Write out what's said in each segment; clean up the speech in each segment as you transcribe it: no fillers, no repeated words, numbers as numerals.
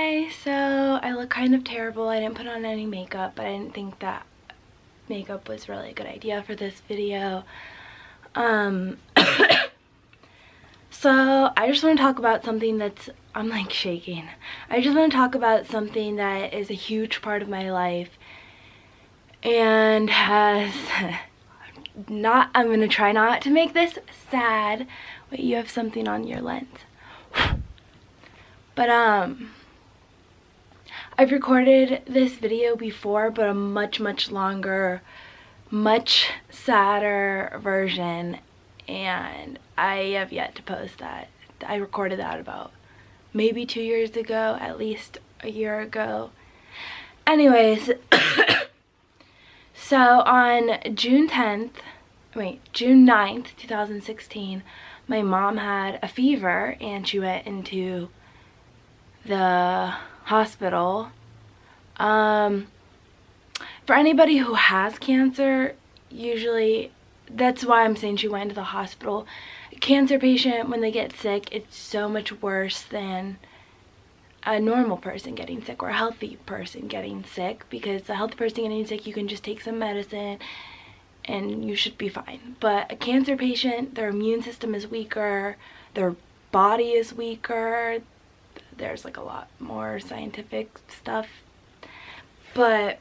Hi, so I look kind of terrible. I didn't put on any makeup, but I didn't think that makeup was really a good idea for this video. So I just want to talk about something I'm like shaking. I just want to talk about something that is a huge part of my life and has I'm gonna try not to make this sad. Wait, you have something on your lens. But I've recorded this video before, but a much longer, much sadder version, and I have yet to post that. I recorded that about maybe 2 years ago, at least a year ago. Anyways, so on June 9th, 2016, my mom had a fever and she went into the hospital. For anybody who has cancer, usually that's why I'm saying she went into the hospital. A cancer patient, when they get sick, it's so much worse than a normal person getting sick or a healthy person getting sick, because a healthy person getting sick, you can just take some medicine and you should be fine. But a cancer patient, their immune system is weaker, their body is weaker. There's like a lot more scientific stuff, but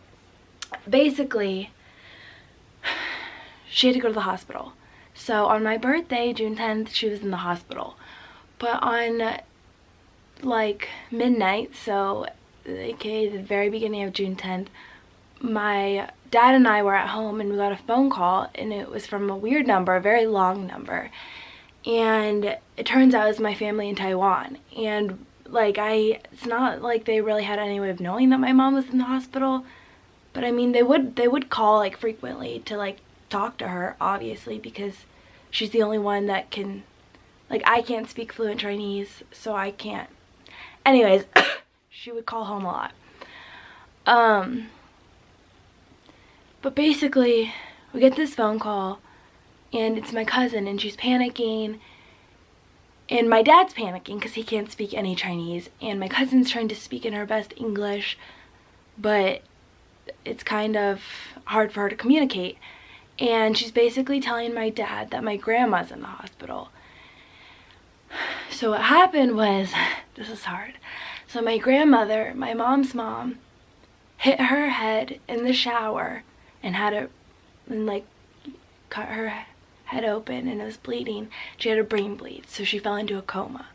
basically she had to go to the hospital. So on my birthday, June 10th, she was in the hospital. But on like midnight, so aka the very beginning of June 10th, my dad and I were at home and we got a phone call, and it was from a weird number, a very long number, and it turns out it's my family in Taiwan. And like, it's not like they really had any way of knowing that my mom was in the hospital, but I mean, they would call like frequently to like talk to her, obviously, because she's the only one that can, like, I can't speak fluent Chinese, so I can't. Anyways, she would call home a lot. But basically, we get this phone call, and it's my cousin, and she's panicking. And my dad's panicking because he can't speak any Chinese, and my cousin's trying to speak in her best English, but it's kind of hard for her to communicate. And she's basically telling my dad that my grandma's in the hospital. So what happened was, this is hard. So my grandmother, my mom's mom, hit her head in the shower and like cut her head open, and it was bleeding. She had a brain bleed, so she fell into a coma.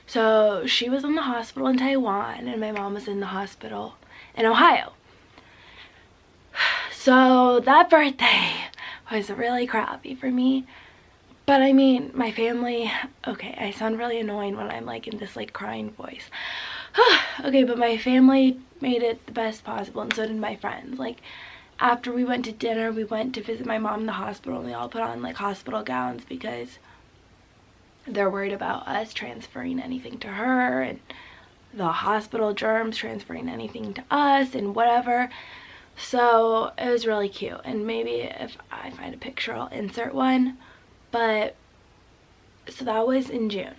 So she was in the hospital in Taiwan, and my mom was in the hospital in Ohio. So that birthday was really crappy for me. But I mean, my family, okay, I sound really annoying when I'm like in this like crying voice. Okay, but my family made it the best possible, and so did my friends. Like, after we went to dinner, we went to visit my mom in the hospital, and we all put on like hospital gowns because they're worried about us transferring anything to her, and the hospital germs transferring anything to us and whatever. So it was really cute, and maybe if I find a picture I'll insert one. But so that was in June.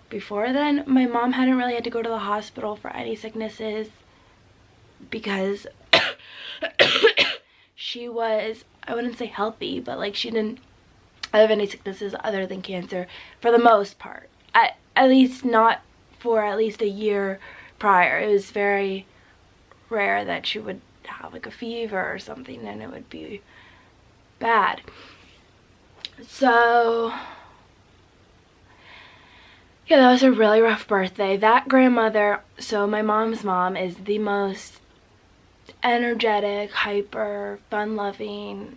Before then, my mom hadn't really had to go to the hospital for any sicknesses because she was, I wouldn't say healthy, but like she didn't have any sicknesses other than cancer for the most part. At least not for at least a year prior. It was very rare that she would have like a fever or something and it would be bad. So yeah, that was a really rough birthday. That grandmother, so my mom's mom, is the most energetic, hyper, fun-loving,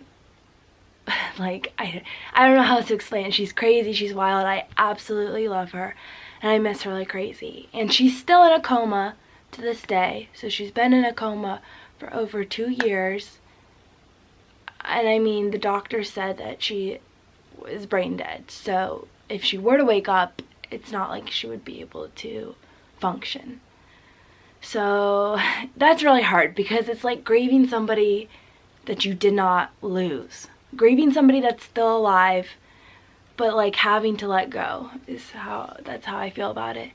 like, I don't know how to explain it. She's crazy, she's wild. I absolutely love her, and I miss her like crazy. And she's still in a coma to this day. So she's been in a coma for over 2 years. And I mean, the doctor said that she was brain dead. So if she were to wake up, it's not like she would be able to function. So that's really hard because it's like grieving somebody that you did not lose. Grieving somebody that's still alive but like having to let go is that's how I feel about it.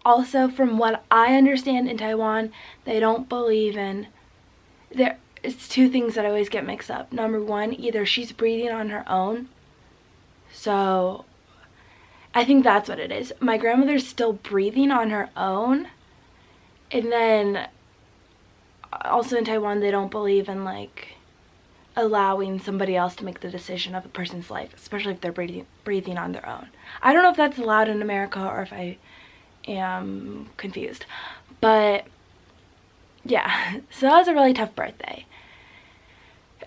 Also, from what I understand in Taiwan, they don't believe in it's two things that I always get mixed up. Number one, either she's breathing on her own, so I think that's what it is. My grandmother's still breathing on her own, and then also in Taiwan they don't believe in like allowing somebody else to make the decision of a person's life, especially if they're breathing on their own. I don't know if that's allowed in America or if I am confused, but yeah, so that was a really tough birthday.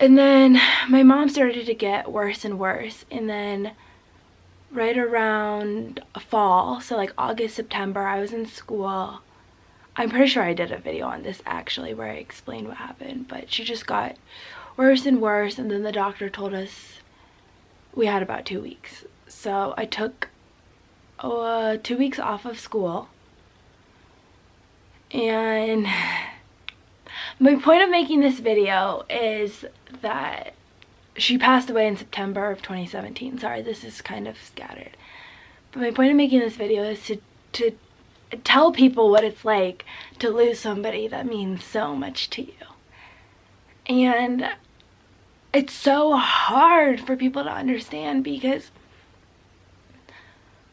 And then my mom started to get worse and worse, and then right around fall, so like August, September, I was in school. I'm pretty sure I did a video on this actually where I explained what happened, but she just got worse and worse, and then the doctor told us we had about 2 weeks. So I took 2 weeks off of school, and my point of making this video is that she passed away in September of 2017. Sorry, this is kind of scattered. But my point of making this video is to tell people what it's like to lose somebody that means so much to you. And it's so hard for people to understand because,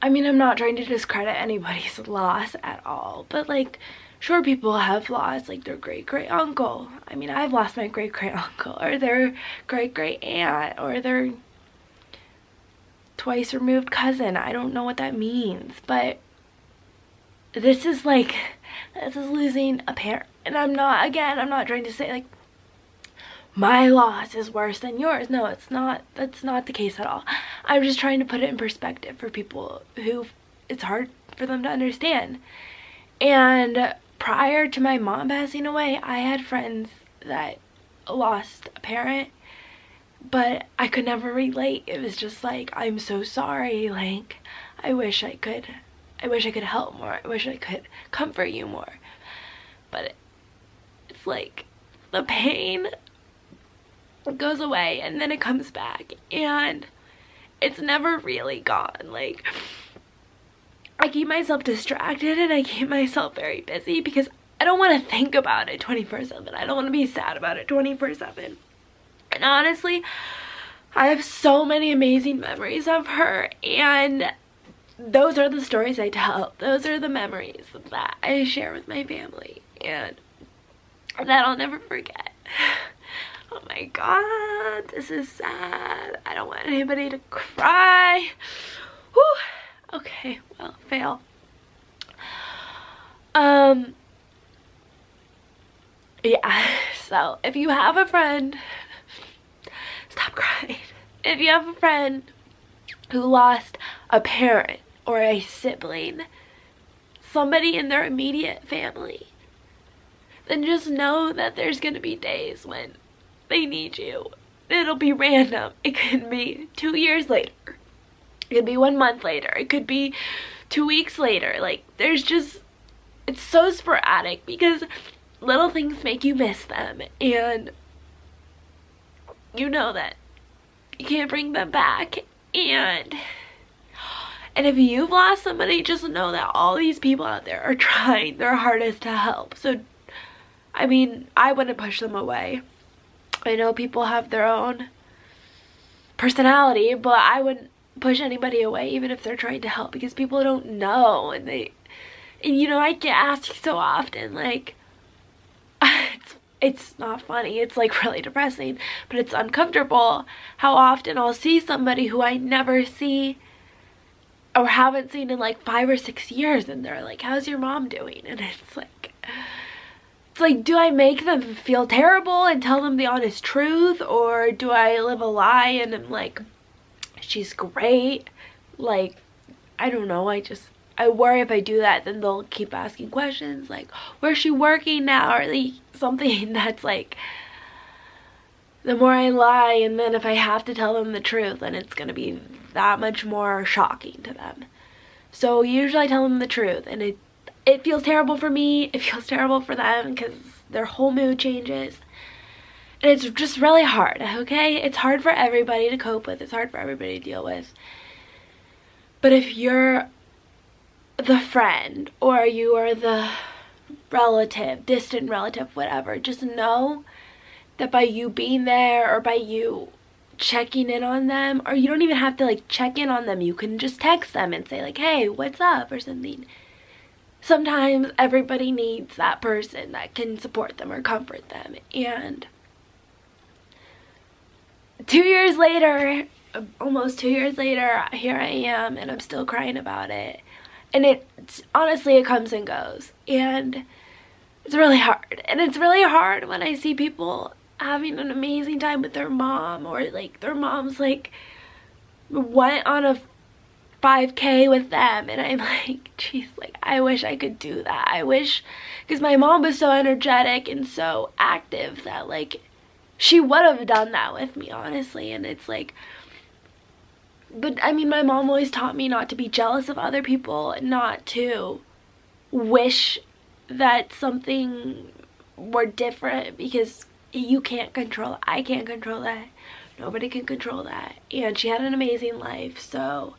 I mean, I'm not trying to discredit anybody's loss at all, but like, sure, people have lost like their great-great-uncle. I mean, I've lost my great-great-uncle, or their great-great-aunt, or their twice removed cousin. I don't know what that means, but this is losing a parent. And I'm not trying to say like my loss is worse than yours. No, it's not. That's not the case at all. I'm just trying to put it in perspective for people who it's hard for them to understand. And prior to my mom passing away, I had friends that lost a parent, but I could never relate. It was just like, I'm so sorry, like I wish I could help more, I wish I could comfort you more. But it's like the pain goes away and then it comes back, and it's never really gone. Like, I keep myself distracted and I keep myself very busy because I don't want to think about it 24/7. I don't want to be sad about it 24/7. And honestly, I have so many amazing memories of her, and those are the stories I tell. Those are the memories that I share with my family, and that I'll never forget. Oh my god, this is sad. I don't want anybody to cry. Whew. Okay, well, fail. Yeah, so if you have a friend, stop crying. If you have a friend who lost a parent or a sibling, somebody in their immediate family, then just know that there's gonna be days when they need you. It'll be random. It could be 2 years later. It could be 1 month later. It could be 2 weeks later. Like, there's just, it's so sporadic because little things make you miss them, and you know that you can't bring them back. And if you've lost somebody, just know that all these people out there are trying their hardest to help. So, I mean, I wouldn't push them away. I know people have their own personality, but I wouldn't push anybody away even if they're trying to help, because people don't know, and you know, I get asked so often, like, it's not funny, it's like really depressing, but it's uncomfortable how often I'll see somebody who I never see or haven't seen in like 5 or 6 years, and they're like, how's your mom doing? And it's like, do I make them feel terrible and tell them the honest truth, or do I live a lie and I'm like, she's great? Like, I don't know. I worry if I do that, then they'll keep asking questions like, where's she working now? Or like something that's like, the more I lie, and then if I have to tell them the truth, then it's gonna be that much more shocking to them. So usually I tell them the truth, and it feels terrible for me, it feels terrible for them, because their whole mood changes. And it's just really hard, okay? It's hard for everybody to cope with. It's hard for everybody to deal with. But if you're the friend or you are the relative, distant relative, whatever, just know that by you being there or by you checking in on them, or you don't even have to like check in on them, you can just text them and say like, hey, what's up, or something. Sometimes everybody needs that person that can support them or comfort them. And 2 years later, almost 2 years later, here I am, and I'm still crying about it. And it's honestly, it comes and goes, and it's really hard. And it's really hard when I see people having an amazing time with their mom, or like their mom's like went on a 5K with them, and I'm like, geez, like I wish I could do that. I wish, because my mom was so energetic and so active that like she would have done that with me, honestly. And it's like, but I mean, my mom always taught me not to be jealous of other people, not to wish that something were different, because you can't control it. I can't control that. Nobody can control that. And she had an amazing life, so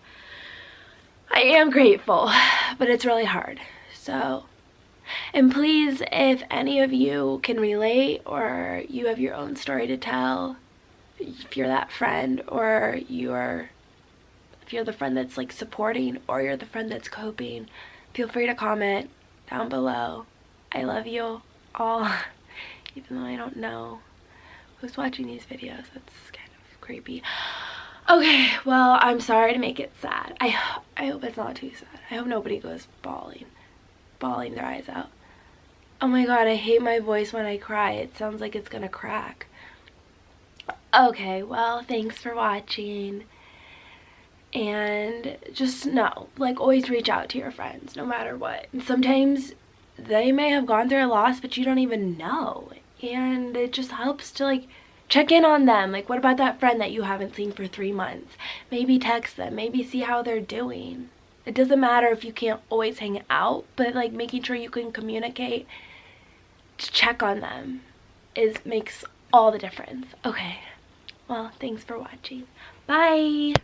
I am grateful, but it's really hard. So, and please, if any of you can relate, or you have your own story to tell, if you're that friend, or if you're the friend that's like supporting, or you're the friend that's coping, feel free to comment down below. I love you all, even though I don't know who's watching these videos. That's kind of creepy. Okay, well, I'm sorry to make it sad. I hope it's not too sad. I hope nobody goes bawling their eyes out. Oh my god, I hate my voice when I cry. It sounds like it's gonna crack. Okay, well, thanks for watching. And just know, like, always reach out to your friends, no matter what. And sometimes they may have gone through a loss, but you don't even know. And it just helps to, like, check in on them. Like, what about that friend that you haven't seen for 3 months? Maybe text them. Maybe see how they're doing. It doesn't matter if you can't always hang out, but, like, making sure you can communicate to check on them makes all the difference. Okay. Well, thanks for watching. Bye!